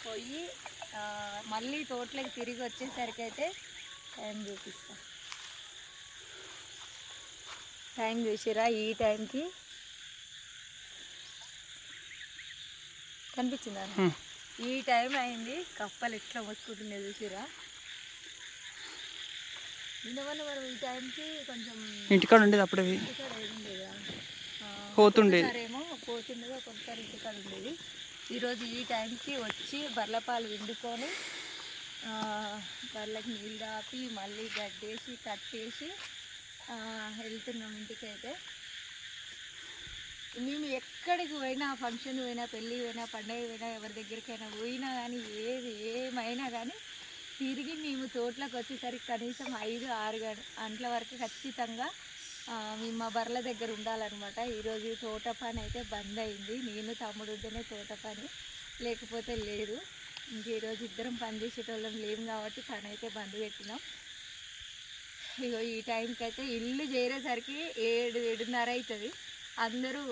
పోయి మళ్ళీ తోటలోకి తిరిగి వచ్చేసరికి అయితే టైం చూపిస్తా. టైం చూసిరా, ఈ టైంకి కనిపించిందా? ఈ టైం అయింది. కప్పలు ఎట్లా మొత్తుకుంటున్నాయి చూసిరా. నిన్నవల్ల మనం ఈ టైంకి కొంచెం ఇంటికాడ ఉండేది, అప్పుడే ఇంటికాడ ఉండేదా, పోతుండేది, సరేమో పోతుండేది, ఒక్కొక్కసారి ఇంటికాడ ఉండేది. ఈరోజు ఈ టైంకి వచ్చి బర్రెపాలు విండుకొని బర్రెలకు నీళ్ళు దాపి మళ్ళీ గడ్డేసి కట్టేసి వెళ్తున్నాం ఇంటికైతే. మేము ఎక్కడికి పోయినా, ఫంక్షన్ పోయినా, పెళ్ళి పోయినా, పండగ పోయినా, ఎవరి దగ్గరికైనా పోయినా కానీ ఏమైనా కానీ తిరిగి మేము తోటలోకి వచ్చేసరికి కనీసం 5-6 గంటల వరకు ఖచ్చితంగా మేము మా బర్రెల దగ్గర ఉండాలన్నమాట. ఈరోజు తోట పని అయితే బంద్ అయింది. నేను తమ్ముడు ఉంటేనే తోట పని, లేకపోతే లేదు. ఇంక ఈరోజు ఇద్దరం పని చేసేటోళ్ళం లేము కాబట్టి పని అయితే బంద్ పెట్టినాం. ఇగో ఈ టైంకి అయితే ఇల్లు చేరేసరికి 7-7:30 అవుతుంది. అందరూ